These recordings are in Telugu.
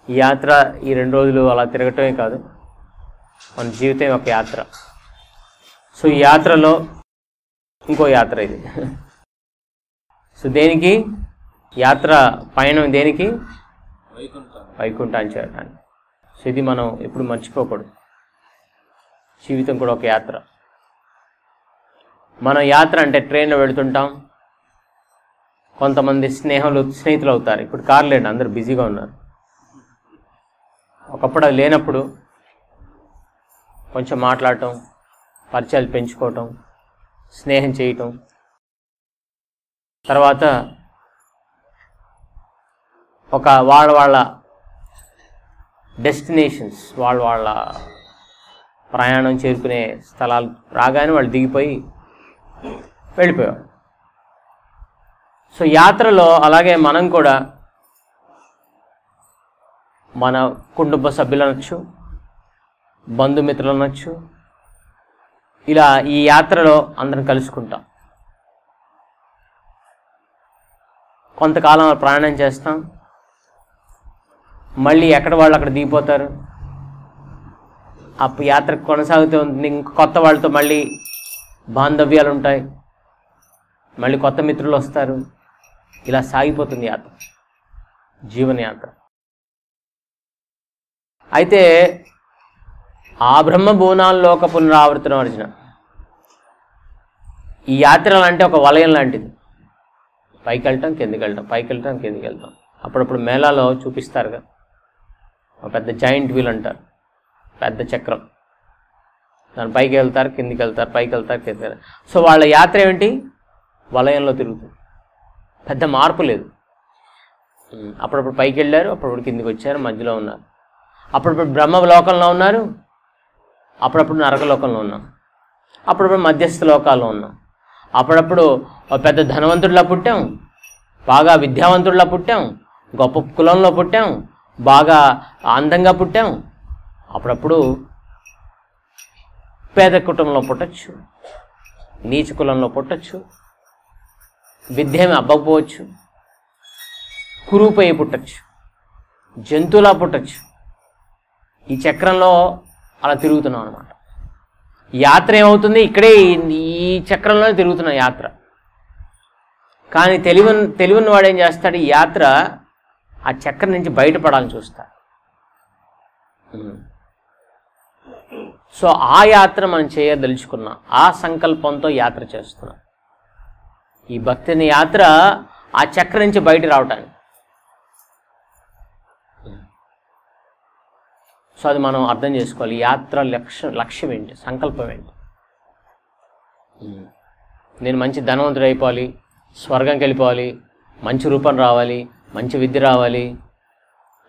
ఈ యాత్ర ఈ 2 రోజులు అలా తిరగటమే కాదు, మన జీవితం ఒక యాత్ర. సో ఈ యాత్రలో ఇంకో యాత్ర ఇది. సో దేనికి యాత్ర? పయనం దేనికి? వైకుంఠాన్ని చేరడానికి. సో ఇది మనం ఎప్పుడు మర్చిపోకూడదు. జీవితం కూడా ఒక యాత్ర. మనం యాత్ర అంటే ట్రైన్లో వెళుతుంటాం, కొంతమంది స్నేహితులు అవుతారు. ఇప్పుడు కారు లేండి, అందరూ బిజీగా ఉన్నారు. ఒకప్పుడు అది లేనప్పుడు కొంచెం మాట్లాడటం, పరిచయాలు పెంచుకోవటం, స్నేహం చేయటం, తర్వాత ఒక వాళ్ళ డెస్టినేషన్స్, వాళ్ళ ప్రయాణం చేరుకునే స్థలాలు రాగానే వాళ్ళు దిగిపోయి వెళ్ళిపోయారు. సో యాత్రలో అలాగే మనం కూడా మన కుటుంబ సభ్యులు అనొచ్చు, బంధుమిత్రులు అనొచ్చు, ఇలా ఈ యాత్రలో అందరం కలుసుకుంటాం. కొంతకాలం ప్రయాణం చేస్తాం, మళ్ళీ ఎక్కడ వాళ్ళు అక్కడ దిగిపోతారు. ఆ యాత్ర కొనసాగుతూ ఉంటుంది. ఇంక కొత్త వాళ్ళతో మళ్ళీ బాంధవ్యాలు ఉంటాయి, మళ్ళీ కొత్త మిత్రులు వస్తారు. ఇలా సాగిపోతుంది యాత్ర, జీవనయాత్ర. అయితే ఆ బ్రహ్మ భువనాల్లోక పునరావర్తనం అర్జున. ఈ యాత్ర అంటే ఒక వలయం లాంటిది. పైకి వెళ్తాం, కిందికి వెళ్తాం, పైకి వెళ్తాం, కిందికి వెళ్తాం. అప్పుడప్పుడు మేళాలో చూపిస్తారుగా, ఒక పెద్ద జాయింట్ వీల్ అంటారు, పెద్ద చక్రం. దాని పైకి వెళ్తారు, కిందికి వెళ్తారు, పైకి వెళ్తారు, కిందికి వెళ్తారు. సో వాళ్ళ యాత్ర ఏమిటి? వలయంలో తిరుగుతుంది. పెద్ద మార్పు లేదు. అప్పుడప్పుడు పైకి వెళ్ళారు, అప్పుడప్పుడు కిందికి వచ్చారు, మధ్యలో ఉన్నారు. అప్పుడప్పుడు బ్రహ్మలోకంలో ఉన్నారు, అప్పుడప్పుడు నరకలోకంలో ఉన్నాం, అప్పుడప్పుడు మధ్యస్థ లోకాల్లో ఉన్నాం. అప్పుడప్పుడు పెద్ద ధనవంతుడిలా పుట్టాం, బాగా విద్యావంతుడిలా పుట్టాం, గొప్ప కులంలో పుట్టాం, బాగా అందంగా పుట్టాం. అప్పుడప్పుడు పేద కుటుంబంలో పుట్టచ్చు, నీచ కులంలో పుట్టచ్చు, విద్య ఏమి అవ్వకపోవచ్చు, కురూపై పుట్టచ్చు, జంతువులా పుట్టచ్చు. ఈ చక్రంలో అలా తిరుగుతున్నాం అన్నమాట. యాత్ర ఏమవుతుంది? ఇక్కడే ఈ చక్రంలోనే తిరుగుతున్న యాత్ర. కానీ తెలివిన వాడు ఏం చేస్తాడు? ఈ యాత్ర ఆ చక్రం నుంచి బయటపడాలని చూస్తాడు. సో ఆ యాత్ర మనం చేయదలుచుకున్నాం, ఆ సంకల్పంతో యాత్ర చేస్తున్నాం. ఈ భక్తిని యాత్ర ఆ చక్రం నుంచి బయట రావటానికి. సో అది మనం అర్థం చేసుకోవాలి. యాత్ర లక్ష్యం ఏంటి, సంకల్పం ఏంటి? నేను మంచి ధనవంతుడు అయిపోవాలి, స్వర్గంకి వెళ్ళిపోవాలి, మంచి రూపం రావాలి, మంచి విద్య రావాలి.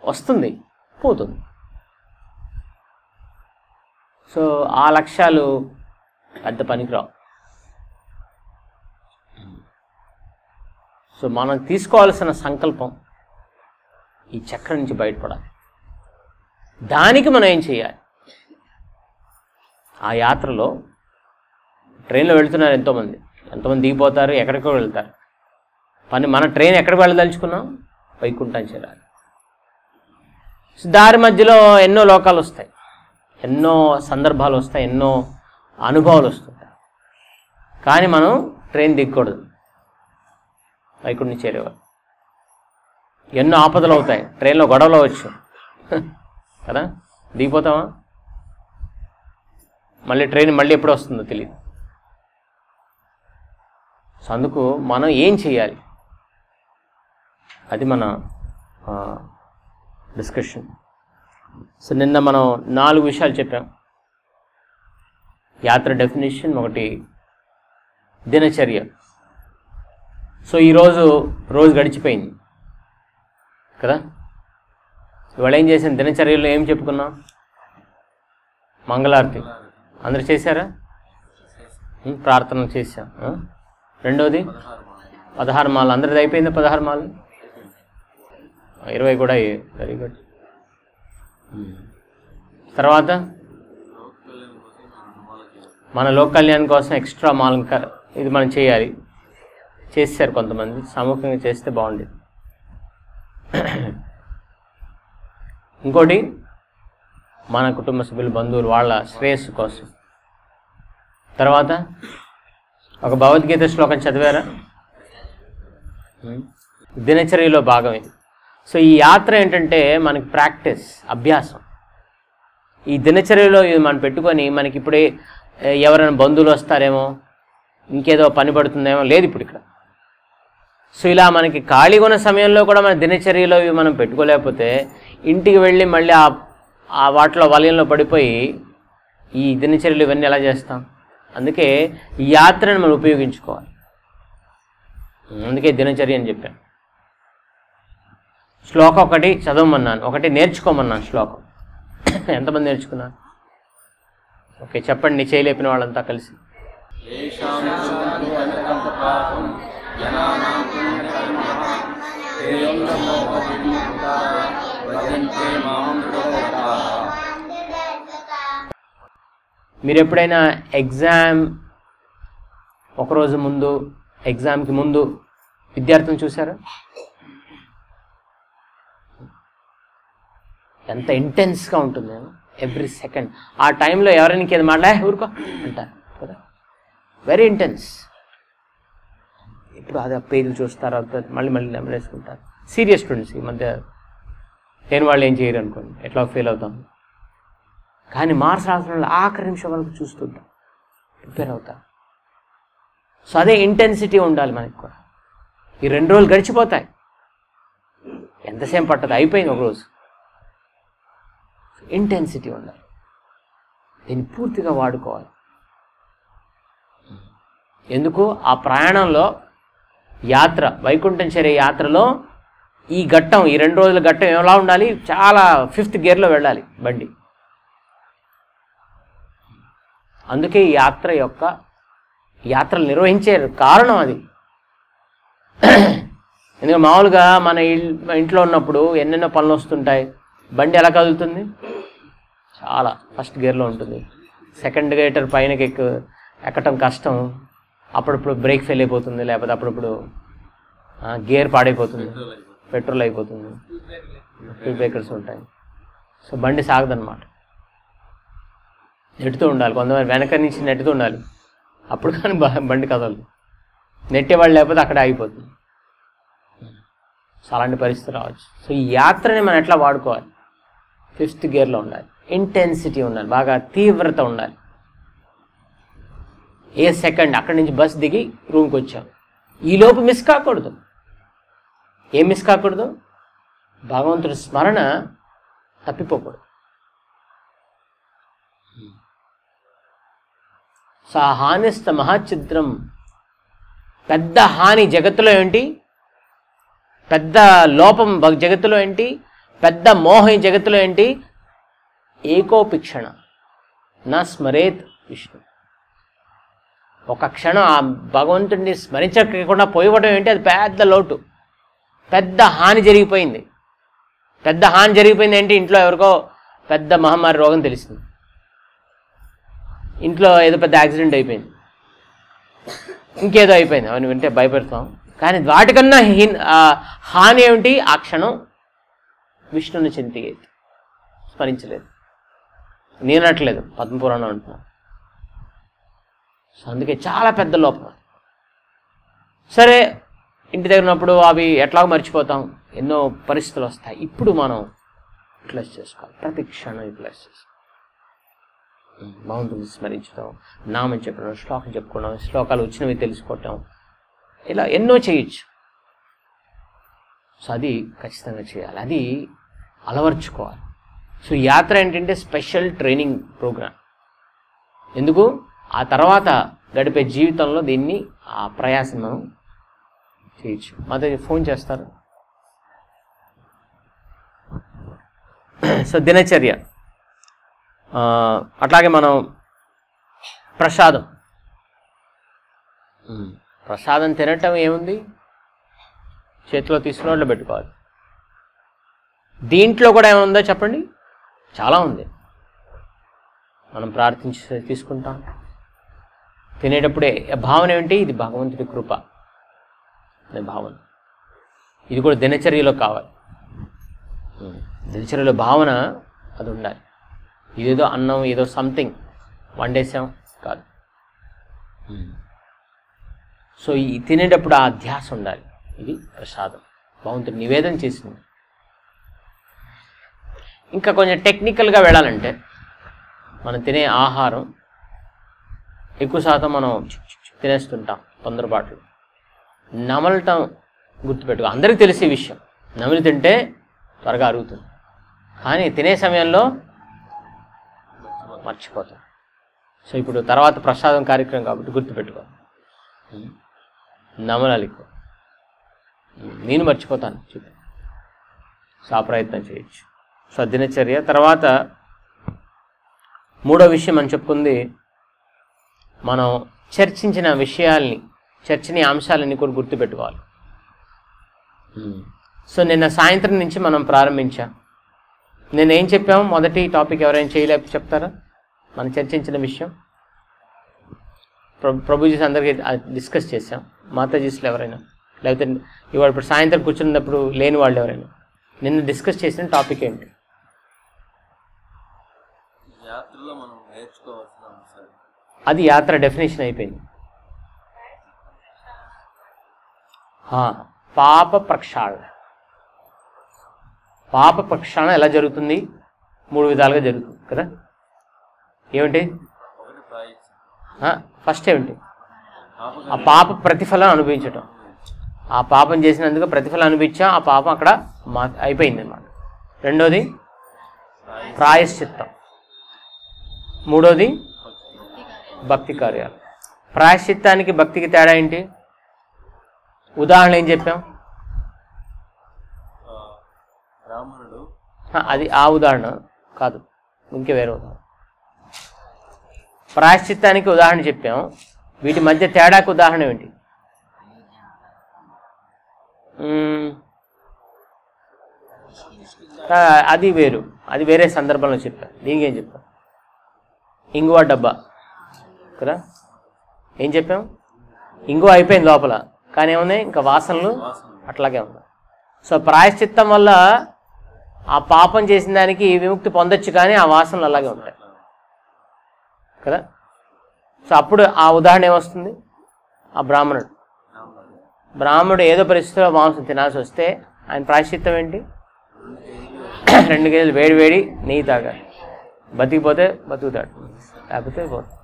వస్తుంది, పోతుంది. సో ఆ లక్ష్యాలు పెద్ద పనికిరావు. సో మనం తీసుకోవాల్సిన సంకల్పం ఈ చక్రం నుంచి బయటపడాలి. దానికి మనం ఏం చేయాలి? ఆ యాత్రలో ట్రైన్లో వెళుతున్నారు ఎంతోమంది దిగిపోతారు, ఎక్కడికో వెళ్తారు. మన ట్రైన్ ఎక్కడికి వెళ్ళదలుచుకున్నాం? వైకుంఠం చేరాలి. దారి మధ్యలో ఎన్నో లోకాలు వస్తాయి, ఎన్నో సందర్భాలు వస్తాయి, ఎన్నో అనుభవాలు వస్తుంటాయి. కానీ మనం ట్రైన్ దిగకూడదు, వైకుంఠం చేరేవారు. ఎన్నో ఆపదలు అవుతాయి, ట్రైన్లో గొడవలు అవ్వచ్చు కదా, దిగిపోతామా? మళ్ళీ ట్రైన్ మళ్ళీ ఎప్పుడు వస్తుందో తెలియదు. సో అందుకు మనం ఏం చేయాలి, అది మన డిస్కషన్. సో నిన్న మనం 4 విషయాలు చెప్పాం. యాత్ర డెఫినేషన్, ఒకటి దినచర్య. సో ఈరోజు గడిచిపోయింది కదా. ఇవాళ ఏం చేసాం? దినచర్యలో ఏం చెప్పుకున్నాం? మంగళారతి అందరు చేశారా? ప్రార్థనలు చేశాం. రెండోది 16 మాలు. అందరిది అయిపోయిందా? 16 మాలు, 20 కూడా అయ్యాయి. Very good. తర్వాత మన లోక కళ్యాణం కోసం ఎక్స్ట్రా మాల్ ఇది మనం చేయాలి. చేశారు కొంతమంది, సమూహంగా చేస్తే బాగుండేది. ఇంకోటి మన కుటుంబ సభ్యులు, బంధువులు, వాళ్ళ శ్రేయస్సు కోసం. తర్వాత ఒక భగవద్గీత శ్లోకం చదివారా? దినచర్యలో భాగం ఇది. సో ఈ యాత్ర ఏంటంటే మనకి ప్రాక్టీస్, అభ్యాసం. ఈ దినచర్యలో ఇది మనం పెట్టుకొని మనకి ఇప్పుడే ఎవరైనా బంధువులు వస్తారేమో, ఇంకేదో పని పడుతుందేమో లేదు ఇప్పుడు ఇక్కడ. సో ఇలా మనకి ఖాళీగా ఉన్న సమయంలో కూడా మన దినచర్యలో ఇవి మనం పెట్టుకోలేకపోతే ఇంటికి వెళ్ళి మళ్ళీ ఆ వాటిలో వలయంలో పడిపోయి ఈ దినచర్యలు ఇవన్నీ ఎలా చేస్తాం? అందుకే ఈ యాత్రను మనం ఉపయోగించుకోవాలి. అందుకే దినచర్య అని చెప్పాను. శ్లోకం ఒకటి చదవమన్నాను, ఒకటి నేర్చుకోమన్నాను. శ్లోకం ఎంతమంది నేర్చుకున్నారు? ఓకే, చెప్పండి చేయలేపిన వాళ్ళంతా కలిసి. మీరు ఎప్పుడైనా ఎగ్జామ్ ఒకరోజు ముందు, ఎగ్జామ్కి ముందు విద్యార్థులను చూసారా? ఎంత ఇంటెన్స్గా ఉంటుంది ఎవ్రీ సెకండ్. ఆ టైంలో ఎవరైనా ఇంకేది ఊరుకో అంటారు కదా, వెరీ ఇంటెన్స్. ఇప్పుడు అదే పేజీలు చూస్తారు, మళ్ళీ నెమరేసుకుంటారు. సీరియస్ స్టూడెంట్స్ ఈ మధ్య లేని వాళ్ళు ఏం చేయరు అనుకోండి, ఎట్లా ఫెయిల్ అవుతాం. కానీ మార్క్స్ రాసిన ఆఖరి నిమిషం వరకు చూస్తుంటాం, ప్రిపేర్ అవుతాం. సో అదే ఇంటెన్సిటీ ఉండాలి మనకి కూడా. ఈ 2 రోజులు గడిచిపోతాయి, ఎంతసేపు పట్టదు, అయిపోయింది ఒకరోజు. ఇంటెన్సిటీ ఉండాలి, దీన్ని పూర్తిగా వాడుకోవాలి. ఎందుకు? ఆ ప్రయాణంలో యాత్ర, వైకుంఠం చేరే యాత్రలో ఈ ఘట్టం, ఈ 2 రోజుల ఘట్టం ఎలా ఉండాలి? చాలా 5th గేర్లో వెళ్ళాలి బండి. అందుకే ఈ యాత్రలు నిర్వహించే కారణం అది. ఎందుకంటే మామూలుగా మన ఇంట్లో ఉన్నప్పుడు ఎన్నెన్నో పనులు వస్తుంటాయి, బండి ఎలా కదులుతుంది? చాలా 1st గేర్లో ఉంటుంది. 2nd గేర్ పైనకి ఎక్కటం కష్టం. అప్పుడప్పుడు బ్రేక్ ఫెయిల్ అయిపోతుంది, లేకపోతే అప్పుడప్పుడు గేర్ పాడైపోతుంది, పెట్రోల్ అయిపోతుంది, స్పీడ్ బ్రేకర్స్ ఉంటాయి. సో బండి సాగదన్నమాట. నెట్టుతూ ఉండాలి, కొంతమంది వెనక నుంచి నెట్టుతూ ఉండాలి, అప్పుడు కానీ బండి కదలదు. నెట్టేవాళ్ళు లేకపోతే అక్కడే ఆగిపోతుంది. సో అలాంటి పరిస్థితి రావచ్చు. సో ఈ యాత్రని మనం ఎట్లా వాడుకోవాలి? 5th గేర్లో ఉండాలి, ఇంటెన్సిటీ ఉండాలి, బాగా తీవ్రత ఉండాలి. ఏ సెకండ్ అక్కడి నుంచి బస్ దిగి రూమ్కి వచ్చాం, ఈలోపు మిస్ కాకూడదు. ఏం మిస్ కాకూడదు? భగవంతుడి స్మరణ తప్పిపోకూడదు. సా హానిస్త మహాచిద్రం. పెద్ద హాని జగత్తులో ఏంటి? పెద్ద లోపం జగత్తులో ఏంటి? పెద్ద మోహం జగత్తులో ఏంటి? ఏకోపిక్షణ నా స్మరేత్ విష్ణు. ఒక క్షణం ఆ భగవంతుడిని స్మరించకుండా పోయివ్వడం ఏంటి? అది పెద్ద లోటు, పెద్ద హాని జరిగిపోయింది. పెద్ద హాని జరిగిపోయింది ఏంటి? ఇంట్లో ఎవరికో పెద్ద మహమ్మారి రోగం తెలిసింది, ఇంట్లో ఏదో పెద్ద యాక్సిడెంట్ అయిపోయింది, ఇంకేదో అయిపోయింది. అవన్నీ వింటే భయపెడతాం. కానీ వాటికన్నా హాని ఏమిటి? ఆ క్షణం విష్ణుని చింతిగేది, స్మరించలేదు, నేనట్లేదు, పద్మపురాణం అంటున్నాను. సో అందుకే చాలా పెద్ద లోపం. సరే, ఇంటి దగ్గర ఉన్నప్పుడు అవి ఎట్లాగో మర్చిపోతాం, ఎన్నో పరిస్థితులు వస్తాయి. ఇప్పుడు మనం యూటిలైజ్ చేసుకోవాలి, ప్రతి క్షణం యూటిలైజ్ చేసుకోవాలి. భగవంతుని స్మరించడం, నామం చెప్పడం, శ్లోకం చెప్పుకోవడం, శ్లోకాలు వచ్చినవి తెలుసుకోవటం, ఇలా ఎన్నో చేయొచ్చు. సో అది ఖచ్చితంగా చేయాలి, అది అలవర్చుకోవాలి. సో యాత్ర ఏంటంటే స్పెషల్ ట్రైనింగ్ ప్రోగ్రామ్. ఎందుకు? ఆ తర్వాత గడిపే జీవితంలో దీన్ని, ఆ ప్రయాసం మనం చేయొచ్చు. మాతో ఫోన్ చేస్తారు. సో దినచర్య, అట్లాగే మనం ప్రసాదం తినటం ఏముంది? చేతిలో తీసుకున్నట్లు పెట్టుకోవాలి. దీంట్లో కూడా ఏముందో చెప్పండి? చాలా ఉంది. మనం ప్రార్థించి తీసుకుంటాం. తినేటప్పుడే భావన ఏంటి? ఇది భగవంతుడి కృప అనే భావన. ఇది కూడా దినచర్యలో కావాలి. దినచర్యలో భావన అది ఉండాలి. ఇదేదో అన్నం ఏదో సంథింగ్ వండేసాం కాదు. సో ఈ తినేటప్పుడు ఆ ధ్యాస ఉండాలి. ఇది ప్రసాదం, భగవంతుడు నివేదన చేసింది. ఇంకా కొంచెం టెక్నికల్గా వెళ్ళాలంటే మనం తినే ఆహారం ఎక్కువ శాతం మనం తినేస్తుంటాం తొందరపాట్లు. నమలటం గుర్తుపెట్టుకో, అందరికీ తెలిసే విషయం, నమిలి తింటే త్వరగా అరుగుతుంది. కానీ తినే సమయంలో మర్చిపోతాం. సో ఇప్పుడు తర్వాత ప్రసాదం కార్యక్రమం కాబట్టి గుర్తుపెట్టుకో, నమలాలి. నేను మర్చిపోతాను చెప్పి. సో ఆ ప్రయత్నం చేయొచ్చు. సో దినచర్య. తర్వాత మూడో విషయం మనం చెప్పుకుంది, మనం చర్చించిన విషయాల్ని, చర్చనీయ అంశాలన్నీ కూడా గుర్తుపెట్టుకోవాలి. సో నిన్న సాయంత్రం నుంచి మనం ప్రారంభించాం. నేనేం చెప్పాము? మొదటి టాపిక్ ఎవరైనా చేయలేక చెప్తారా? మనం చర్చించిన విషయం ప్రభుజీస్ అందరికీ డిస్కస్ చేసాం. మాతాజీస్లో ఎవరైనా, లేకపోతే ఇవాళ ఇప్పుడు సాయంత్రం కూర్చున్నప్పుడు లేని వాళ్ళు ఎవరైనా నిన్న డిస్కస్ చేసిన టాపిక్ ఏంటి? అది యాత్ర డెఫినేషన్ అయిపోయింది. పాప ప్రక్షాళన. పాప ప్రక్షాళన ఎలా జరుగుతుంది? 3 విధాలుగా జరుగుతుంది కదా. ఏమిటి? ఫస్ట్ ఏమిటి? ఆ పాప ప్రతిఫలం అనుభవించటం. ఆ పాపం చేసినందుకు ప్రతిఫలం అనిపించాం, ఆ పాపం అక్కడ అయిపోయింది అన్నమాట. రెండోది ప్రాయశ్చిత్తం. మూడోది భక్తి కార్యాలు. ప్రాయశ్చిత్తానికి భక్తికి తేడా ఏంటి? ఉదాహరణ ఏం చెప్పాం? అది ఆ ఉదాహరణ కాదు, ఇంకే వేరే ఉదాహరణ. ప్రాయశ్చిత్తానికి ఉదాహరణ చెప్పాం. వీటి మధ్య తేడాకు ఉదాహరణ ఏంటి? అది వేరు, అది వేరే సందర్భంలో చెప్పాను. దీనికి ఏం చెప్పాం? ఇంగువ డబ్బా కదా. ఏం చెప్పాం? ఇంగువ అయిపోయింది లోపల, కానీ ఏమున్నాయి ఇంకా వాసనలు అట్లాగే ఉన్నాయి. సో ప్రాయశ్చిత్తం వల్ల ఆ పాపం చేసిన దానికి విముక్తి పొందొచ్చు, కానీ ఆ వాసనలు అలాగే ఉంటాయి కదా. సో అప్పుడు ఆ ఉదాహరణ ఏమొస్తుంది? ఆ బ్రాహ్మణుడు ఏదో పరిస్థితిలో మాంసం తినాల్సి వస్తే ఆయన ప్రాయశ్చిత్తం ఏంటి? 2 కేజీలు వేడి వేడి నెయ్యి తాగాలి. బతికిపోతే బతుకుతాడు, లేకపోతే పోతాడు.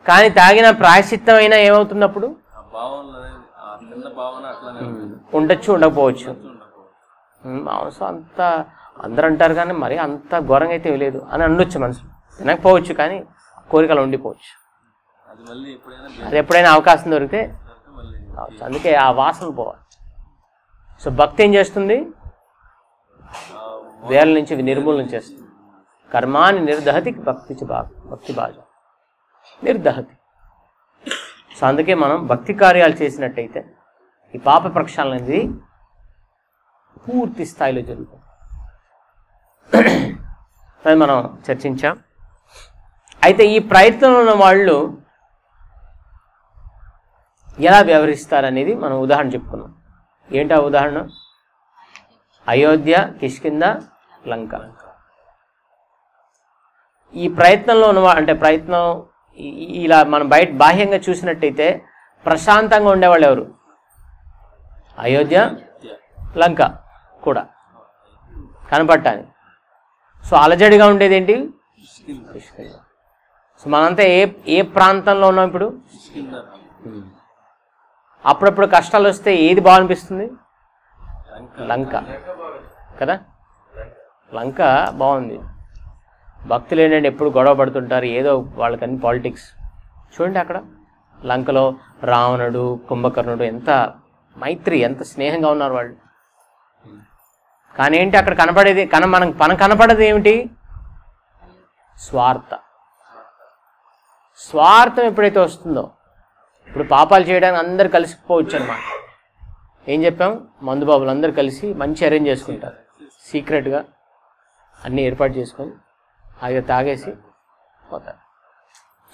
కానీ తాగిన ప్రాయశ్చిత్తం అయినా ఏమవుతున్నప్పుడు ఉండొచ్చు, ఉండకపోవచ్చు. మాంసం అంతా అందరూ అంటారు, కానీ మరి అంత ఘోరంగా అయితే లేదు అని అనొచ్చు. మనసు తినకపోవచ్చు, కానీ కోరికలు ఉండిపోవచ్చు. అది ఎప్పుడైనా అవకాశం దొరికితే కావచ్చు. అందుకే ఆ వాసన పోవాలి. సో భక్తి ఏం చేస్తుంది? వేల నుంచి నిర్మూలన చేస్తుంది. కర్మాన్ని నిర్దహతి భక్తి బాజ నిర్దహతి. సో అందుకే మనం భక్తి కార్యాలు చేసినట్టయితే ఈ పాప ప్రక్షాళన అనేది పూర్తి స్థాయిలో జరుగుతుంది. అది మనం చర్చించాం. అయితే ఈ ప్రయత్నంలో ఉన్న వాళ్ళు ఎలా వ్యవహరిస్తారనేది మనం ఉదాహరణ చెప్పుకున్నాం. ఏంటి ఆ ఉదాహరణ? అయోధ్య, కిష్కింధ, లంక. ఈ ప్రయత్నంలో ఉన్నవా అంటే ప్రయత్నం ఇలా మనం బయట బాహ్యంగా చూసినట్టయితే ప్రశాంతంగా ఉండేవాళ్ళు ఎవరు? అయోధ్య, లంక కూడా కనపడటానికి. సో అలజడిగా ఉండేది ఏంటి? కిష్కింధ. సో మనంతా ఏ ప్రాంతంలో ఉన్నాం ఇప్పుడు? అప్పుడప్పుడు కష్టాలు వస్తే ఏది బాగా అనిపిస్తుంది? లంక కదా. లంక బాగుంది. భక్తులు ఏంటంటే ఎప్పుడు గొడవ పడుతుంటారు, ఏదో వాళ్ళకన్నీ పాలిటిక్స్. చూడండి అక్కడ లంకలో రావణుడు, కుంభకర్ణుడు ఎంత మైత్రి, ఎంత స్నేహంగా ఉన్నారు వాళ్ళు. కానీ ఏంటి అక్కడ కనపడేది? మనం కనపడేది ఏమిటి? స్వార్థం ఎప్పుడైతే వస్తుందో, ఇప్పుడు పాపాలు చేయడానికి అందరు కలిసిపోవచ్చు అన్నమాట. ఏం చెప్పాం? మందుబాబులు అందరు కలిసి మంచి అరేంజ్ చేసుకుంటారు, సీక్రెట్గా అన్నీ ఏర్పాటు చేసుకొని అది తాగేసి పోతారు.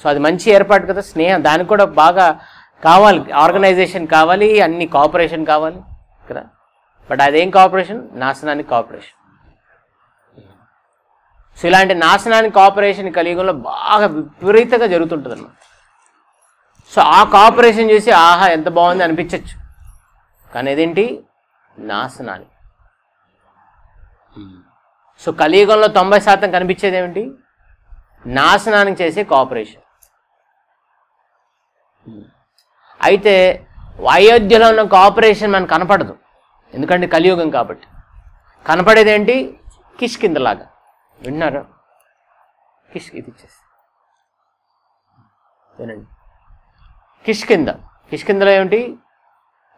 సో అది మంచి ఏర్పాటు కదా, స్నేహం. దానికి కూడా బాగా కావాలి, ఆర్గనైజేషన్ కావాలి, అన్ని కోఆపరేషన్ కావాలి కదా. బట్ అదేం కోఆపరేషన్? నాశనానికి కోఆపరేషన్. సో ఇలాంటి నాశనానికి కోఆపరేషన్ కలియుగంలో బాగా విపరీతంగా జరుగుతుంటుంది అన్నమాట. సో ఆ కోఆపరేషన్ చూసి ఆహా ఎంత బాగుంది అనిపించవచ్చు, కానీ అదేంటి? నాశనానికి. సో కలియుగంలో 90% కనిపించేది ఏమిటి? నాశనానికి చేసే కోఆపరేషన్. అయితే అయోధ్యలో ఉన్న కోఆపరేషన్ మనకు కనపడదు, ఎందుకంటే కలియుగం కాబట్టి. కనపడేది ఏంటి? కిష్కింధలాగా. విన్నారా? ఇది ఇచ్చేసి వినండి. కిష్కింధలో ఏమిటి?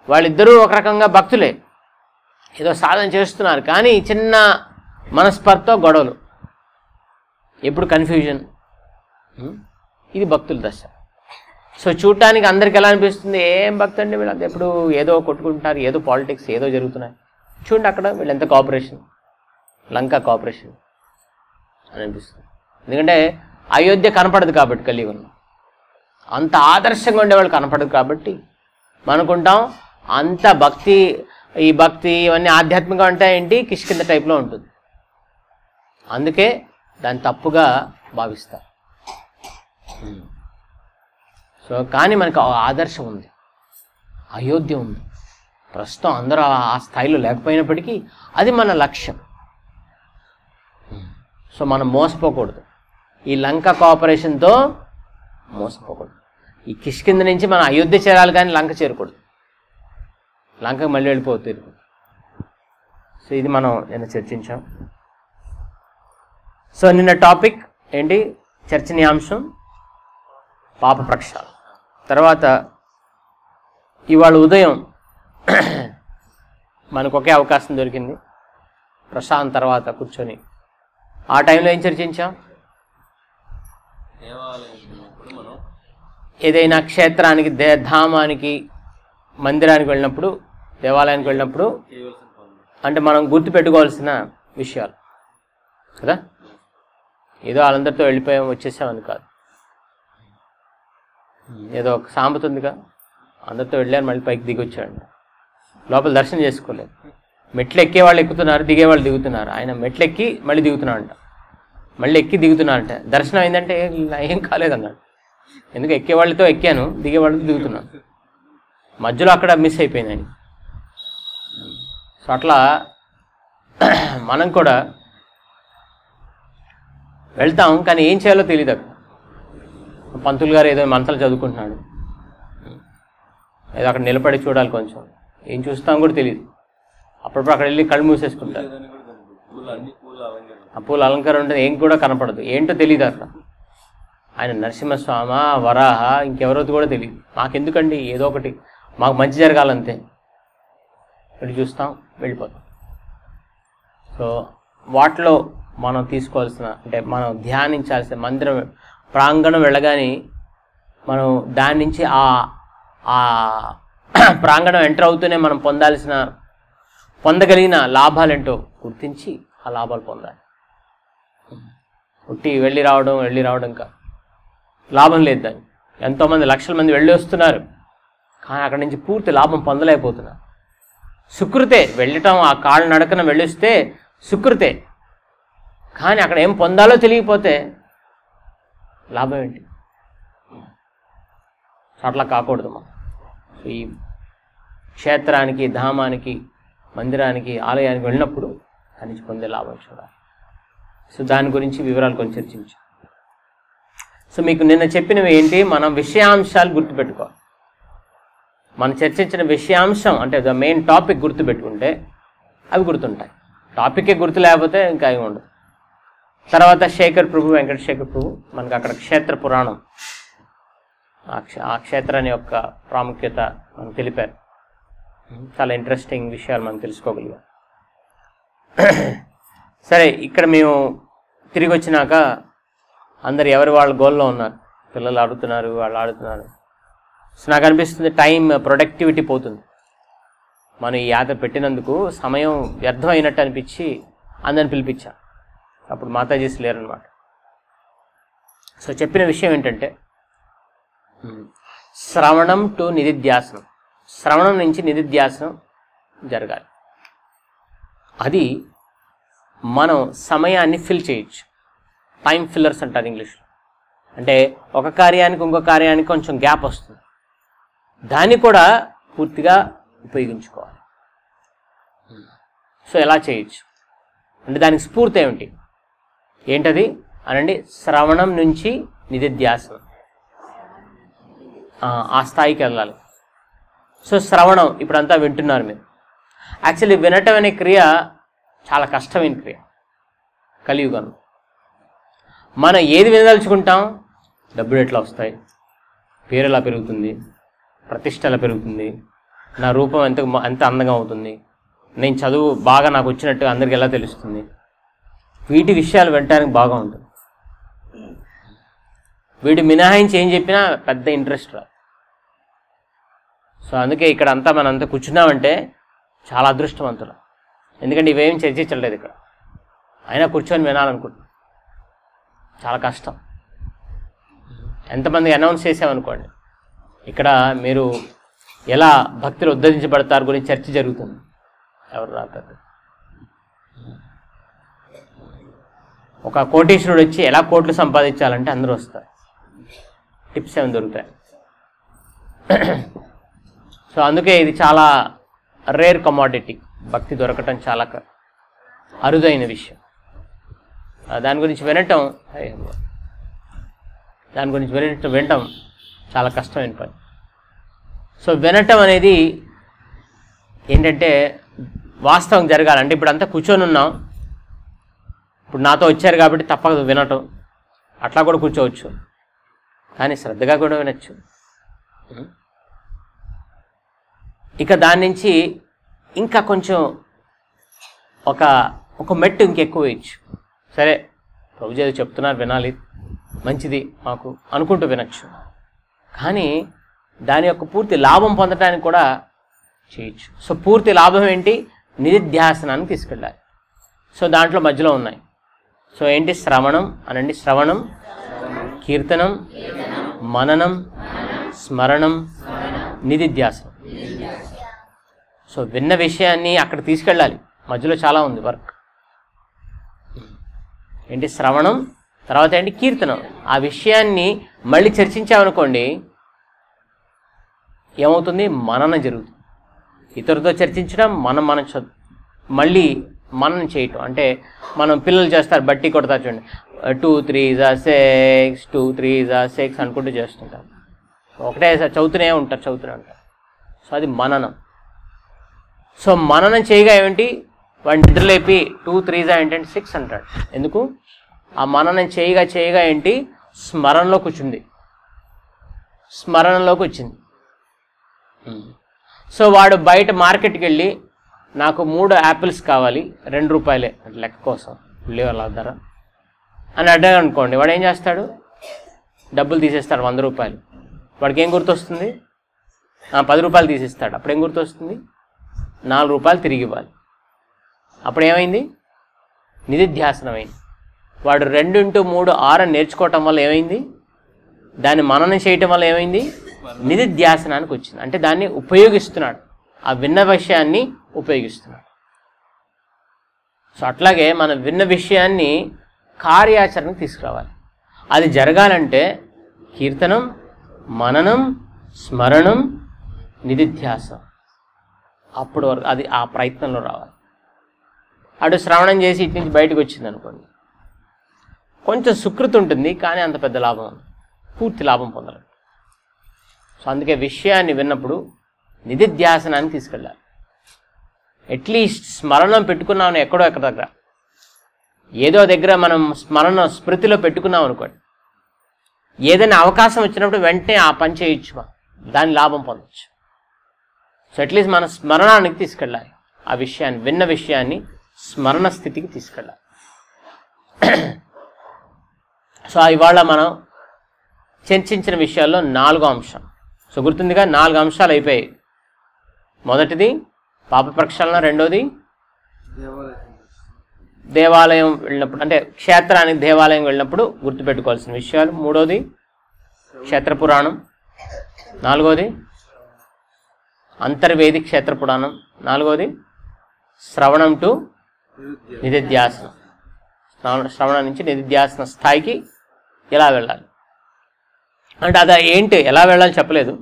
వాళ్ళిద్దరూ ఒక రకంగా భక్తులే, ఏదో సాధన చేస్తున్నారు, కానీ చిన్న మనస్పర్ధతో గొడవలు, ఎప్పుడు కన్ఫ్యూజన్. ఇది భక్తుల దశ. సో చూడటానికి అందరికి ఎలా అనిపిస్తుంది? ఏం భక్తి అండి వీళ్ళంతా, ఎప్పుడు ఏదో కొట్టుకుంటున్నారు, ఏదో పాలిటిక్స్ ఏదో జరుగుతున్నాయి. చూడండి అక్కడ వీళ్ళు ఎంత కోఆపరేషన్, లంకా కోఆపరేషన్ అని అనిపిస్తుంది. ఎందుకంటే అయోధ్య కనపడదు కాబట్టి, కలియుగంలో అంత ఆదర్శంగా ఉండేవాళ్ళు కనపడదు కాబట్టి మనకుంటాం అంత భక్తి, ఈ భక్తి ఇవన్నీ ఆధ్యాత్మికంగా ఉంటాయేంటి, కిష్కింధ టైప్లో ఉంటుంది. అందుకే దాన్ని తప్పుగా భావిస్తారు. సో కానీ మనకు ఆదర్శం ఉంది, అయోధ్య ఉంది. ప్రస్తుతం అందరూ ఆ స్థాయిలో లేకపోయినప్పటికీ అది మన లక్ష్యం. సో మనం మోసపోకూడదు, ఈ లంక కోఆపరేషన్తో మోసపోకూడదు. ఈ కిష్కింధ నుంచి మనం అయోధ్య చేరాలి, కానీ లంక చేరకూడదు. లంకకు మళ్ళీ వెళ్ళిపోతుంది. సో ఇది మనం నిన్న చర్చించాం. సో నిన్న టాపిక్ ఏంటి? చర్చనీయాంశం పాప ప్రక్షాళన. తర్వాత ఇవాళ ఉదయం మనకు ఒకే అవకాశం దొరికింది, ప్రశాంత్ తర్వాత కూర్చొని ఆ టైంలో ఏం చర్చించాం? ఏదైనా క్షేత్రానికి, ధామానికి, మందిరానికి వెళ్ళినప్పుడు, దేవాలయానికి వెళ్ళినప్పుడు అంటే మనం గుర్తుపెట్టుకోవాల్సిన విషయాలు కదా. ఏదో వాళ్ళందరితో వెళ్ళిపోయాం వచ్చేసామని కాదు. ఏదో ఒక సామెత ఉందిగా, అందరితో వెళ్ళాను మళ్ళీ పైకి దిగి వచ్చాడు, లోపల దర్శనం చేసుకోలేదు. మెట్లు ఎక్కేవాళ్ళు ఎక్కుతున్నారు, దిగేవాళ్ళు దిగుతున్నారు. ఆయన మెట్లు ఎక్కి మళ్ళీ దిగుతున్నాడంట, మళ్ళీ ఎక్కి దిగుతున్నాడంట. దర్శనం అయిందంటే ఏం కాలేదన్నాడు. ఎందుకు ఎక్కేవాళ్ళతో ఎక్కాను, దిగేవాళ్ళతో దిగుతున్నాను, మధ్యలో అక్కడ మిస్ అయిపోయింది ఆయన. సో అట్లా మనం కూడా వెళ్తాం, కానీ ఏం చేయాలో తెలియదు. అక్కడ పంతులు గారు ఏదో మంత్రాలు చదువుకుంటున్నాడు, ఏదో అక్కడ నిలబడి చూడాలి, కొంచెం ఏం చూస్తాం కూడా తెలియదు. అప్పుడప్పుడు అక్కడ వెళ్ళి కళ్ళు మూసేసుకుంటారు. ఆ పూల అలంకారం ఉంటుంది, ఏం కూడా కనపడదు, ఏంటో తెలియదు అక్కడ. ఆయన నరసింహస్వామ, వరాహ, ఇంకెవరో కూడా తెలియదు. మాకెందుకండి, ఏదో ఒకటి మాకు మంచి జరగాలంతే. వెళ్ళి చూస్తాం, వెళ్ళిపోతాం. సో వాటిలో మనం తీసుకోవాల్సిన, అంటే మనం ధ్యానించాల్సిన, మందిరం ప్రాంగణం వెళ్ళగానే మనం దాని నుంచి ఆ ప్రాంగణం ఎంటర్ అవుతూనే మనం పొందగలిగిన లాభాలేంటో గుర్తించి ఆ లాభాలు పొందాలి. ఉట్టి వెళ్ళి రావడం కాదు, లాభం లేదు దాన్ని. ఎంతోమంది లక్షల మంది వెళ్ళి వస్తున్నారు, కానీ అక్కడి నుంచి పూర్తి లాభం పొందలేకపోతున్నారు. సుకృతే వెళ్ళటం, ఆ కాళ్ళు నడకన వెళ్ళిస్తే సుకృతే, కానీ అక్కడ ఏం పొందాలో తెలియకపోతే లాభం ఏంటి? అట్లా కాకూడదు. మనం ఈ క్షేత్రానికి, ధామానికి, మందిరానికి, ఆలయానికి వెళ్ళినప్పుడు దాని నుంచి పొందే లాభం చూడాలి. సో దాని గురించి వివరాలు కొంచెం చర్చించాం. సో మీకు నిన్న చెప్పినవి ఏంటి? మనం విషయాంశాలు గుర్తుపెట్టుకోవాలి. మనం చర్చించిన విషయాంశం అంటే ద మెయిన్ టాపిక్ గుర్తుపెట్టుకుంటే అవి గుర్తుంటాయి. టాపికే గుర్తు లేకపోతే ఇంకా అవి ఉండదు. తర్వాత శేఖర్ ప్రభు, వెంకటశేఖర్ ప్రభు మనకు అక్కడ క్షేత్ర పురాణం, ఆ క్షేత్రాన్ని యొక్క ప్రాముఖ్యత మనకు తెలిపారు. చాలా ఇంట్రెస్టింగ్ విషయాలు మనం తెలుసుకోగలిగాం. సరే, ఇక్కడ మేము తిరిగి వచ్చినాక అందరు ఎవరి వాళ్ళ గోల్లో ఉన్నారు. పిల్లలు ఆడుతున్నారు, వాళ్ళు ఆడుతున్నారు. సో నాకు అనిపిస్తుంది టైం ప్రొడక్టివిటీ పోతుంది. మనం ఈ యాత్ర పెట్టినందుకు సమయం వ్యర్థం అయినట్టు అనిపించి అందరిని పిలిపించాం. అప్పుడు మాతాజీస్ లేరనమాట. సో చెప్పిన విషయం ఏంటంటే శ్రవణం టు నిధిధ్యాసనం, శ్రవణం నుంచి నిధిధ్యాసనం జరగాలి. అది మనం సమయాన్ని ఫిల్ చేయొచ్చు. టైం ఫిల్లర్స్ అంటారు ఇంగ్లీష్లో. అంటే ఒక కార్యానికి ఇంకో కార్యానికి కొంచెం గ్యాప్ వస్తుంది, దాన్ని కూడా పూర్తిగా ఉపయోగించుకోవాలి. సో ఎలా చేయొచ్చు అంటే దానికి స్ఫూర్తి ఏంటది అనండి? శ్రవణం నుంచి నిధిధ్యాసనం, ఆ స్థాయికి వెళ్ళాలి. సో శ్రవణం ఇప్పుడంతా వింటున్నారు మీరు. యాక్చువల్లీ వినటం అనే క్రియ చాలా కష్టమైన క్రియ కలియుగంలో. మనం ఏది వినదలుచుకుంటాం? డబ్బులు ఎట్లా వస్తాయి, పేరు ఎలా పెరుగుతుంది, ప్రతిష్ట ఎలా పెరుగుతుంది, నా రూపం ఎంత అందంగా అవుతుంది, నేను చదువు బాగా నాకు వచ్చినట్టు అందరికి ఎలా తెలుస్తుంది, వీటి విషయాలు వినటానికి బాగా ఉంటుంది. వీటి మినహాయించి ఏం చెప్పినా పెద్ద ఇంట్రెస్ట్ రాదు. సో అందుకే ఇక్కడ అంతా మనంతా కూర్చున్నామంటే చాలా అదృష్టవంతులు. ఎందుకంటే ఇవేం చర్చించలేదు ఇక్కడ, అయినా కూర్చొని వినాలనుకుంటున్నాం. చాలా కష్టం. ఎంతమంది అనౌన్స్ చేసామనుకోండి, ఇక్కడ మీరు ఎలా భక్తులు ఉద్ధరించబడతారు గురించి చర్చ జరుగుతుంది. ఎవరు రాదు. ఒక కోటీశ్వరుడు వచ్చి ఎలా కోట్లు సంపాదించాలంటే అందరూ వస్తారు, టిప్స్ ఏమైనా దొరుకుతాయి. సో అందుకే ఇది చాలా రేర్ కమోడిటీ. భక్తి దొరకటం చాలా అరుదైన విషయం. దాని గురించి వినటం చాలా కష్టమైన పని. సో వినటం అనేది ఏంటంటే వాస్తవం జరగాలంటే, ఇప్పుడు అంతా కూర్చొని ఉన్నాం, ఇప్పుడు నాతో వచ్చారు కాబట్టి తప్పదు వినటం, అట్లా కూడా కూర్చోవచ్చు, కానీ శ్రద్ధగా కూడా వినొచ్చు. ఇక దాని నుంచి ఇంకా కొంచెం ఒక మెట్టు ఇంకెక్కువ వేయచ్చు. సరే ప్రభుజీ ఏదో చెప్తున్నారు, వినాలి, మంచిది మాకు అనుకుంటూ వినొచ్చు, కానీ దాని యొక్క పూర్తి లాభం పొందడానికి కూడా చేయొచ్చు. సో పూర్తి లాభం ఏంటి? నిధిధ్యాసనానికి తీసుకెళ్ళాలి. సో దాంట్లో మధ్యలో ఉన్నాయి. సో ఏంటి? శ్రవణం అనండి. శ్రవణం, కీర్తనం, మననం, స్మరణం, నిధిధ్యాసనం. సో విన్న విషయాన్ని అక్కడ తీసుకెళ్ళాలి. మధ్యలో చాలా ఉంది వర్క్. ఏంటి? శ్రవణం, తర్వాత ఏంటి? కీర్తనం. ఆ విషయాన్ని మళ్ళీ చర్చించామనుకోండి, ఏమవుతుంది? మననం జరుగుతుంది. ఇతరులతో చర్చించడం, మనం మళ్ళీ మననం చేయటం. అంటే మనం పిల్లలు చేస్తారు, బట్టి కొడతారు చూడండి, 2 3 6, 2 3 6 అనుకుంటూ చేస్తుంటారు. ఒకటే చదువుతూనే ఉంటారు. సో అది మననం. సో మననం చేయగా ఏమిటి? వాడిని నిద్రలేపి 2 3 ఏంటంటే 6 అంటాడు. ఎందుకు? ఆ మననం చేయగా ఏంటి? స్మరణలోకి వచ్చింది. సో వాడు బయట మార్కెట్కి వెళ్ళి నాకు 3 యాపిల్స్ కావాలి, 2 రూపాయలే లెక్క కోసం లేవాల ధర అని అడ్డాడు అనుకోండి, వాడు ఏం చేస్తాడు? డబ్బులు తీసేస్తాడు, 100 రూపాయలు. వాడికి ఏం గుర్తొస్తుంది? 10 రూపాయలు తీసేస్తాడు. అప్పుడేం గుర్తొస్తుంది? 4 రూపాయలు తిరిగి ఇవ్వాలి. అప్పుడేమైంది? నిధిధ్యాసనం అయింది. వాడు 2 × 3 6 అని నేర్చుకోవటం వల్ల ఏమైంది? దాన్ని మననం చేయటం వల్ల ఏమైంది? నిధిధ్యాసనానికి వచ్చింది. అంటే దాన్ని ఉపయోగిస్తున్నాడు, ఆ విన్న విషయాన్ని ఉపయోగిస్తున్నాడు. సో అట్లాగే మనం విన్న విషయాన్ని కార్యాచరణకు తీసుకురావాలి. అది జరగాలంటే కీర్తనం, మననం, స్మరణం, నిధిధ్యాసం. అప్పుడు అది ఆ ప్రయత్నంలో రావాలి. అటు శ్రవణం చేసి ఇటు నుంచి బయటకు వచ్చింది అనుకోండి, కొంచెం సుకృతి ఉంటుంది, కానీ అంత పెద్ద లాభం ఉంది, పూర్తి లాభం పొందలేదు. సో అందుకే విషయాన్ని విన్నప్పుడు నిధిధ్యాసనాన్ని తీసుకెళ్ళాలి. అట్లీస్ట్ స్మరణం పెట్టుకున్నాం ఎక్కడో దగ్గర, ఏదో దగ్గర మనం స్మృతిలో పెట్టుకున్నాం అనుకోండి, ఏదైనా అవకాశం వచ్చినప్పుడు వెంటనే ఆ పని చేయొచ్చు, దాని లాభం పొందొచ్చు. సో అట్లీస్ట్ మన స్మరణానికి తీసుకెళ్ళాలి. ఆ విషయాన్ని, విన్న విషయాన్ని స్మరణ స్థితికి తీసుకెళ్ళాలి. సో ఇవాళ మనం చర్చించిన విషయాల్లో 4వ అంశం. సో గుర్తుందిగా, 4 అంశాలు అయిపోయాయి. మొదటిది పాప ప్రక్షాళన, రెండోది దేవాలయం వెళ్ళినప్పుడు, అంటే క్షేత్రానికి దేవాలయం వెళ్ళినప్పుడు గుర్తుపెట్టుకోవాల్సిన విషయాలు. మూడోది క్షేత్ర పురాణం. నాలుగోది అంతర్వేది క్షేత్ర పురాణం. నాలుగోది శ్రవణం టు నిధిధ్యాసనం. శ్రవణం నుంచి నిధిధ్యాసన స్థాయికి ఎలా వెళ్ళాలి అంటే అది ఏంటి, ఎలా వెళ్ళాలని చెప్పలేదు,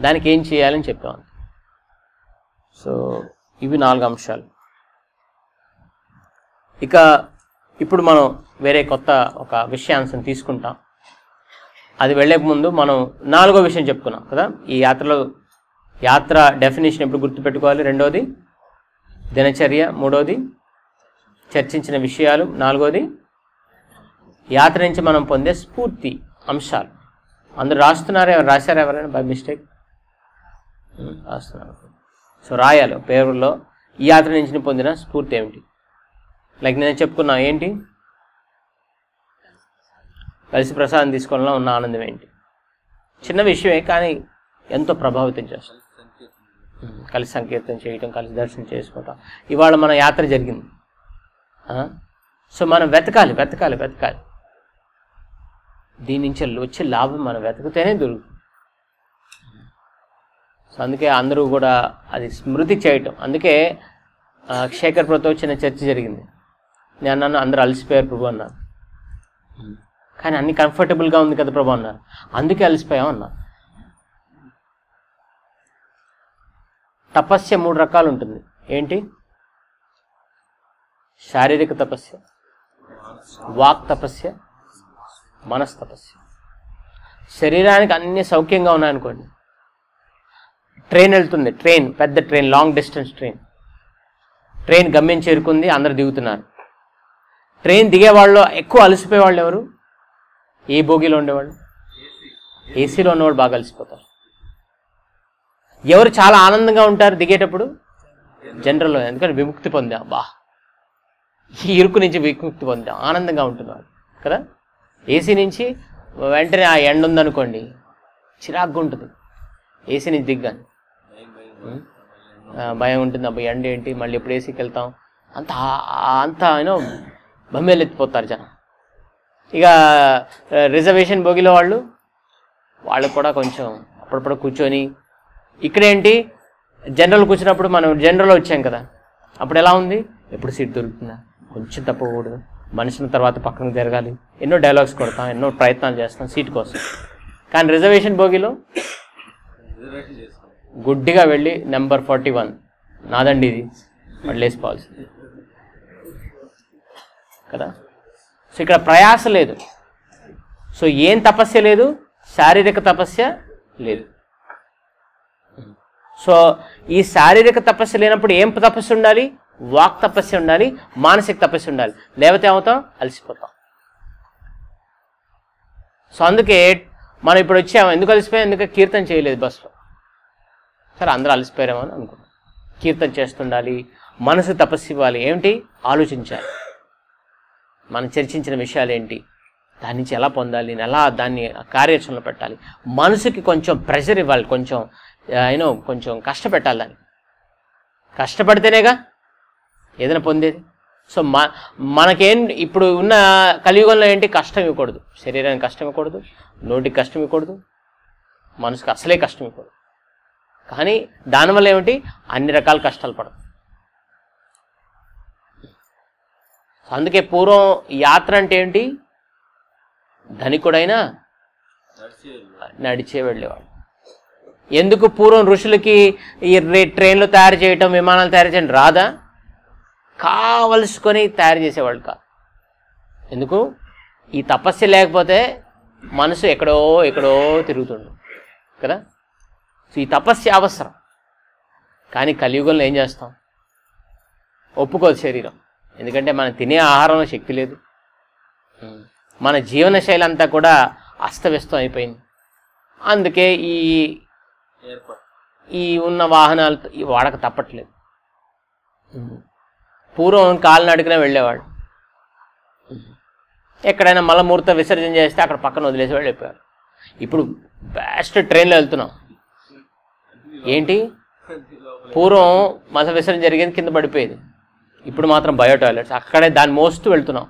దానికి ఏం చేయాలని చెప్పాను. సో ఇవి 4 అంశాలు. ఇక ఇప్పుడు మనం వేరే కొత్త ఒక విషయాంశం తీసుకుంటాం. అది వెళ్ళే ముందు మనం 4వ విషయం చెప్పుకున్నాం కదా. ఈ యాత్ర డెఫినేషన్ ఎప్పుడు గుర్తుపెట్టుకోవాలి, 2వది దినచర్య, 3వది చర్చించిన విషయాలు, 4వది యాత్ర నుంచి మనం పొందే స్ఫూర్తి అంశాలు. అందరూ రాశారు ఎవరైనా బై మిస్టేక్ రాస్తున్నారు. సో రాయాలి పేరులో ఈ యాత్ర నుంచి పొందిన స్ఫూర్తి ఏమిటి. లైక్ నేను చెప్పుకున్నా, ఏంటి కలిసి ప్రసాదం తీసుకోవడంలో ఉన్న ఆనందం ఏంటి. చిన్న విషయమే కానీ ఎంతో ప్రభావితం చేస్తుంది. కలిసి సంకీర్తన చేయటం, కలిసి దర్శనం చేసుకోవటం. ఇవాళ మన యాత్ర జరిగింది. సో మనం వెతకాలి. దీని నుంచి వచ్చే లాభం మనం వెతికితేనే దొరుకుతుంది. సో అందుకే అందరూ కూడా అది స్మృతి చేయటం. అందుకే శేఖర్ ప్రభుతో చిన్న చర్చ జరిగింది. నేను అన్నాను, అందరూ అలసిపోయారు ప్రభు అన్నారు. కానీ అన్ని కంఫర్టబుల్గా ఉంది కదా ప్రభు అన్నారు. అందుకే అలసిపోయాం అన్నారు. తపస్య 3 రకాలు ఉంటుంది. ఏంటి? శారీరక తపస్య, వాక్ తపస్య, మనస్తపస్య. శరీరానికి అన్ని సౌఖ్యంగా ఉన్నాయనుకోండి, ట్రైన్ వెళ్తుంది, పెద్ద ట్రైన్, లాంగ్ డిస్టెన్స్ ట్రైన్ గమ్యం చేరుకుంది, అందరు దిగుతున్నారు. ట్రైన్ దిగేవాళ్ళు ఎక్కువ అలసిపోయేవాళ్ళు ఎవరు? ఏ బోగిలో ఉండేవాళ్ళు? ఏసీలో ఉన్నవాళ్ళు బాగా అలసిపోతారు. ఎవరు చాలా ఆనందంగా ఉంటారు దిగేటప్పుడు? జనరల్లో. ఎందుకంటే విముక్తి పొందాం, ఈ ఇరుకు నుంచి విముక్తి పొందాం, ఆనందంగా ఉంటున్నారు కదా. ఏసీ నుంచి వెంటనే ఆ ఎండ ఉందనుకోండి, చిరాగ్గా ఉంటుంది. ఏసీ నుంచి దిగ్గాను భయం ఉంటుంది. అబ్బాయి ఎండ ఏంటి, మళ్ళీ ఎప్పుడు ఏసీకి వెళ్తాం, అంతా బొమ్మేలు ఎత్తిపోతారు జనం. ఇక రిజర్వేషన్ బోగిలో వాళ్ళు కూడా కొంచెం అప్పుడప్పుడు కూర్చొని, ఇక్కడేంటి జనరల్ కూర్చున్నప్పుడు మనం జనరల్లో వచ్చాం కదా, అప్పుడు ఎలా ఉంది, ఎప్పుడు సీట్ దొరుకుతుందా, కొంచెం తప్పకూడదు, మనిషిని తర్వాత పక్కన జరగాలి, ఎన్నో డైలాగ్స్ కొడతాం, ఎన్నో ప్రయత్నాలు చేస్తాం సీట్ కోసం. కానీ రిజర్వేషన్ బోగిలో గుడ్డిగా వెళ్ళి నెంబర్ 41 నాదండి ఇది పడలేసిపోవాల్సింది కదా. సో ఇక్కడ ప్రయాస లేదు. సో ఏం తపస్య లేదు? శారీరక తపస్య లేదు. సో ఈ శారీరక తపస్య లేనప్పుడు ఏం తపస్సు ఉండాలి? వాక్ తపస్య ఉండాలి, మానసిక తపస్య ఉండాలి. లేకపోతే ఏమవుతాం? అలసిపోతాం. సో అందుకే మనం ఇప్పుడు వచ్చాము. ఎందుకు అలసిపోయాం? ఎందుకు కీర్తన చేయలేదు బస్సులో. సరే అందరూ అలసిపోయారేమో అని అనుకున్నాం. కీర్తన చేస్తుండాలి, మనసు తపస్సు ఇవ్వాలి. ఏమిటి? ఆలోచించాలి. మనం చర్చించిన విషయాలు ఏంటి, దాని నుంచి ఎలా పొందాలి, ఎలా దాన్ని కార్యాచరణలో పెట్టాలి. మనసుకి కొంచెం ప్రెషర్ ఇవ్వాలి, కొంచెం కష్టపెట్టాలి. దాన్ని కష్టపడితేనేగా ఏదైనా పొందేది. సో మనకేం ఇప్పుడు ఉన్న కలియుగంలో ఏంటి? కష్టం ఇవ్వకూడదు, శరీరానికి కష్టం ఇవ్వకూడదు, నోటికి కష్టం ఇవ్వకూడదు, మనసుకు అసలే కష్టం ఇవ్వకూడదు. కానీ దానివల్ల ఏమిటి? అన్ని రకాల కష్టాలు పడదు. అందుకే పూర్వం యాత్ర అంటే ఏంటి? ధనికుడైనా నడిచే వెళ్ళేవాడు. ఎందుకు పూర్వం ఋషులకి ఈ ట్రైన్లు తయారు చేయటం, విమానాలు తయారు చేయడం రాదా? కావలసుకొని తయారు చేసేవాళ్ళు కాదు. ఎందుకు? ఈ తపస్య లేకపోతే మనసు ఎక్కడో తిరుగుతుండు కదా. సో ఈ తపస్య అవసరం. కానీ కలియుగంలో ఏం చేస్తాం? ఒప్పుకోదు శరీరం. ఎందుకంటే మనం తినే ఆహారంలో శక్తి లేదు, మన జీవనశైలి అంతా కూడా అస్తవ్యస్తం అయిపోయింది. అందుకే ఈ ఉన్న వాహనాలు వాడక తప్పట్లేదు. పూర్వం కాలినడకనే వెళ్ళేవాడు. ఎక్కడైనా మలమూర్త విసర్జన చేస్తే అక్కడ పక్కన వదిలేసి వెళ్ళిపోయారు. ఇప్పుడు బెస్ట్ ట్రైన్లో వెళ్తున్నాం. ఏంటి? పూర్వం మల విసర్జన జరిగేది కింద పడిపోయేది, ఇప్పుడు మాత్రం బయో టాయిలెట్స్, అక్కడే దాన్ని మోస్తూ వెళ్తున్నాం.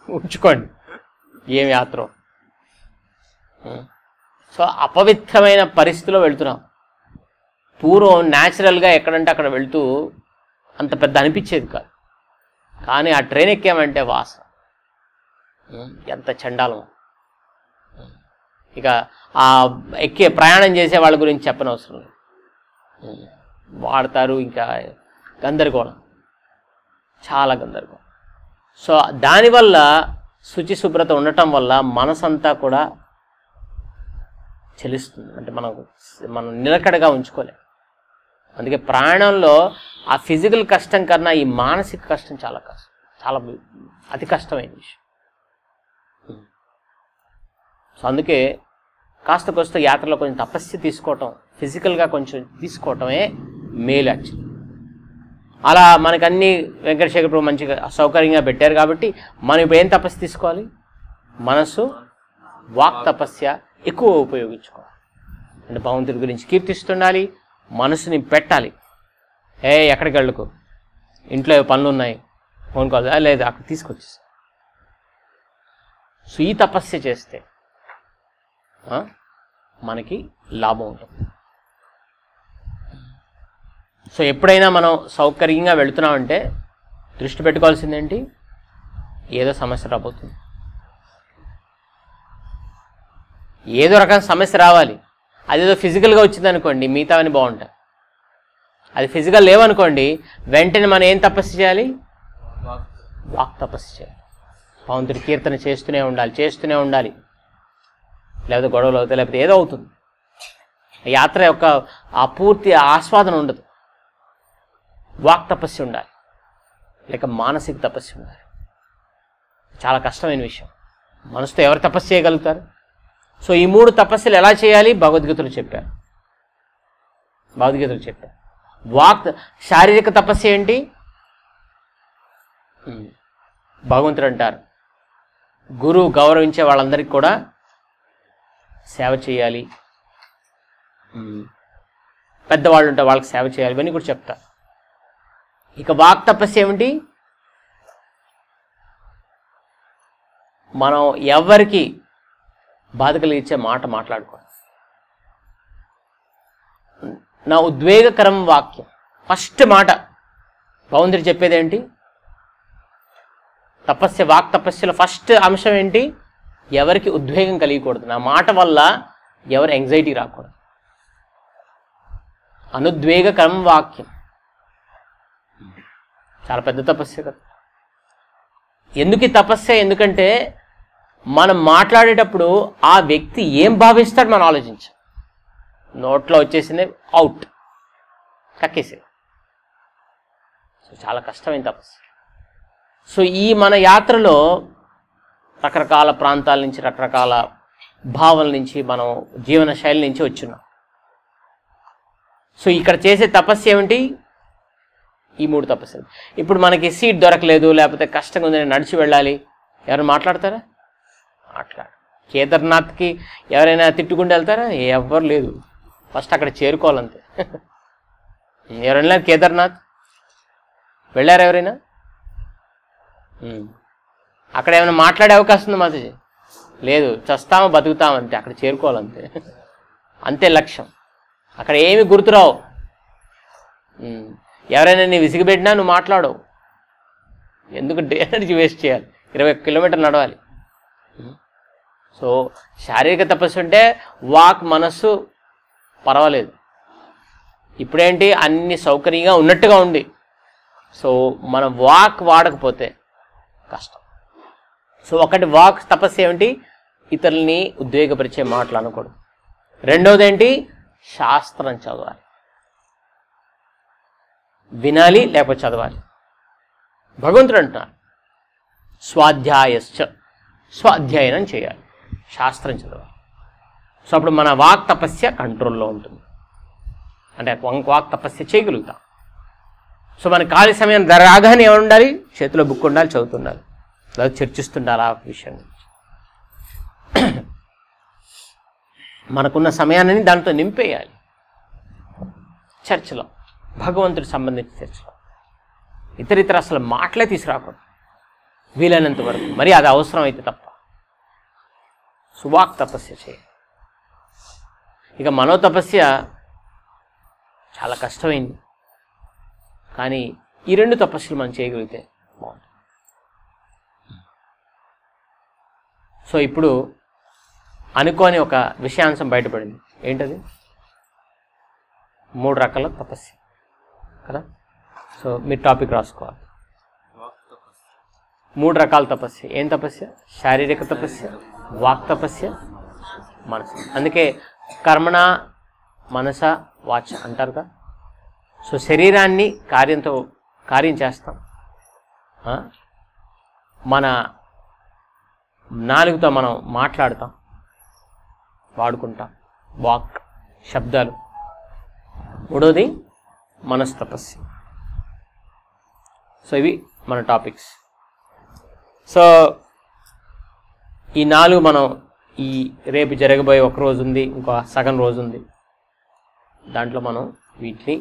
ఉంచుకోండి ఏం యాత్ర. సో అపవిత్రమైన పరిస్థితిలో వెళ్తున్నాం. పూర్వం న్యాచురల్గా ఎక్కడంటే అక్కడ వెళ్తూ అంత పెద్ద అనిపించేది కాదు. కానీ ఆ ట్రైన్ ఎక్కామంటే వాసన ఎంత చండాలం. ఇక ఆ ప్రయాణం చేసే వాళ్ళ గురించి చెప్పనవసరం లేదు. వాడతారు, ఇంకా గందరగోళం, చాలా గందరగోళం. సో దానివల్ల శుచి శుభ్రత ఉండటం వల్ల మనసంతా కూడా చెలిస్తుంది. అంటే మనం నిలకడగా ఉంచుకోలేం. అందుకే ప్రయాణంలో ఆ ఫిజికల్ కష్టం కన్నా ఈ మానసిక కష్టం చాలా కష్టం, చాలా అతి కష్టమైన విషయం. సో అందుకే కాస్త కోస్త యాత్రలో కొంచెం తపస్సు తీసుకోవటం, ఫిజికల్గా కొంచెం తీసుకోవటమే మేలు యాక్చువల్లీ. అలా మనకు అన్ని వెంకటేశ్వర ప్రభు మంచిగా సౌకర్యంగా పెట్టారు కాబట్టి మనం ఇప్పుడు ఏం తపస్సు తీసుకోవాలి? మనసు, వాక్ తపస్య ఎక్కువ ఉపయోగించుకోవాలి. అంటే భగవంతుడి గురించి కీర్తిస్తుండాలి, మనసుని పెట్టాలి. ఎక్కడికి వెళ్ళకు, ఇంట్లో పనులు ఉన్నాయి, ఫోన్ కాల్ లేదు, అక్కడ తీసుకొచ్చేసి. సో ఈ తపస్య చేస్తే మనకి లాభం ఉంటుంది. సో ఎప్పుడైనా మనం సౌకర్యంగా వెళుతున్నామంటే దృష్టి పెట్టుకోవాల్సిందేంటి? ఏదో సమస్య రాబోతుంది, ఏదో రకం సమస్య రావాలి. అదేదో ఫిజికల్గా వచ్చిందనుకోండి మిగతావన్నీ బాగుంటాయి. అది ఫిజికల్ లేవనుకోండి వెంటనే మనం ఏం తపస్సు చేయాలి? వాక్ తపస్సు చేయాలి. భగవంతుడి కీర్తన చేస్తూనే ఉండాలి. లేకపోతే గొడవలు అవుతాయి, లేకపోతే ఏదో అవుతుంది. యాత్ర యొక్క ఆ పూర్తి ఆస్వాదన ఉండదు. వాక్ తపస్సు ఉండాలి, లేక మానసిక తపస్సు ఉండాలి. చాలా కష్టమైన విషయం. మనసుతో ఎవరు తపస్సు చేయగలుగుతారు? సో ఈ 3 తపస్సులు ఎలా చేయాలి భగవద్గీతలో చెప్పారు. శారీరక తపస్సు ఏంటి? భగవంతుడు అంటారు, గురువు గౌరవించే వాళ్ళందరికీ కూడా సేవ చేయాలి, పెద్దవాళ్ళు ఉంటే వాళ్ళకి సేవ చేయాలి, ఇవన్నీ కూడా చెప్తారు. ఇక వాక్ తపస్సు ఏమిటి? మనం ఎవరికి బాధ కలిగించే మాట మాట్లాడుకోవాలి. నా ఉద్వేగకరం వాక్యం, ఫస్ట్ మాట భగవంతుడు చెప్పేది ఏంటి? వాక్ తపస్సులో ఫస్ట్ అంశం ఏంటి? ఎవరికి ఉద్వేగం కలిగకూడదు, నా మాట వల్ల ఎవరు యాంగ్జైటీ రాకూడదు. అనుద్వేగకరం వాక్యం చాలా పెద్ద తపస్సే కదా. ఎందుకు ఈ తపస్సే? ఎందుకంటే మనం మాట్లాడేటప్పుడు ఆ వ్యక్తి ఏం భావిస్తాడు మనం ఆలోచించాం. నోట్లో వచ్చేసింది అవుట్, కక్కేసే. సో చాలా కష్టమైన తపస్సు. సో ఈ మన యాత్రలో రకరకాల ప్రాంతాల నుంచి, రకరకాల భావాల నుంచి, మనం జీవన శైలి నుంచి వచ్చున్నాం. సో ఇక్కడ చేసే తపస్సు ఏమిటి? ఈ 3 తపస్సులు. ఇప్పుడు మనకి సీట్ దొరకలేదు, లేకపోతే కష్టంగా ఉందని నడిచి వెళ్ళాలి, ఎవరు మాట్లాడతారా? కేదార్నాథ్కి ఎవరైనా తిట్టుకుంటూ వెళ్తారా? ఎవ్వరు లేదు, ఫస్ట్ అక్కడ చేరుకోవాలంతే. ఎవరైనా కేదార్నాథ్ వెళ్ళారు? ఎవరైనా అక్కడ ఏమైనా మాట్లాడే అవకాశం ఉందా మాతాజీ? లేదు, చస్తామో బతుకుతామంతే, అక్కడ చేరుకోవాలంతే, అంతే లక్ష్యం. అక్కడ ఏమి గుర్తురావు. ఎవరైనా నీ విసిగిపెట్టినా నువ్వు మాట్లాడవు. ఎందుకు ఎనర్జీ వేస్ట్ చేయాలి? 20 కిలోమీటర్లు నడవాలి. సో శారీరక తపస్సు అంటే వాక్, మనస్సు పర్వాలేదు. ఇప్పుడేంటి అన్ని సౌకర్యంగా ఉన్నట్టుగా ఉంది. సో మనం వాక్ వాడకపోతే కష్టం. సో ఒకటి వాక్ తపస్సు ఏమిటి? ఇతరులని ఉద్వేగపరిచే మాటలు అనకూడదు. రెండవది ఏంటి? శాస్త్రం చదవాలి, వినాలి, లేకపోతే చదవాలి. భగవంతుడు అంటున్నారు స్వాధ్యాయనం చేయాలి, శాస్త్రం చదవాలి. సో అప్పుడు మన వాక్ తపస్య కంట్రోల్లో ఉంటుంది, అంటే వాక్ తపస్య చేయగలుగుతాం. సో మన ఖాళీ సమయం రాగానే ఏమి ఉండాలి? చేతిలో బుక్ ఉండాలి, చదువుతుండాలి, లేదా చర్చిస్తుండాలి ఆ విషయం గురించి. మనకున్న సమయాన్ని దాంతో నింపేయాలి. చర్చలో, భగవంతుడికి సంబంధించిన చర్చలో ఇతర అసలు మాటలే తీసుకురాకూడదు వీలైనంత వరకు, మరి అది అవసరం అయితే తప్ప. సువాక్ తపస్య చేయాలి. ఇక మనోతపస్య చాలా కష్టమైంది, కానీ ఈ 2 తపస్సులు మనం చేయగలిగితే బాగుంటుంది. సో ఇప్పుడు అనుకోని ఒక విషయాంశం బయటపడింది. ఏంటది? 3 రకాల తపస్సు కదా. సో మీరు టాపిక్ రాసుకోవాలి. 3 రకాల తపస్సు. ఏం తపస్య? శారీరక తపస్య, వాక్ తపస్య, మనసు. అందుకే కర్మణ మనస వాచ అంటారు కదా. సో శరీరాన్ని కార్యం చేస్తాం, మన నాలుగుతో మనం మాట్లాడతాం, వాడుకుంటాం, వాక్ శబ్దాలు. మూడోది మనసు తపస్సు. సో ఇవి మన టాపిక్స్. సో ఈ 4 మనం ఈ రేపు జరగబోయే ఒక రోజు ఉంది, ఇంకో సగం రోజు ఉంది, దాంట్లో మనం వీటిని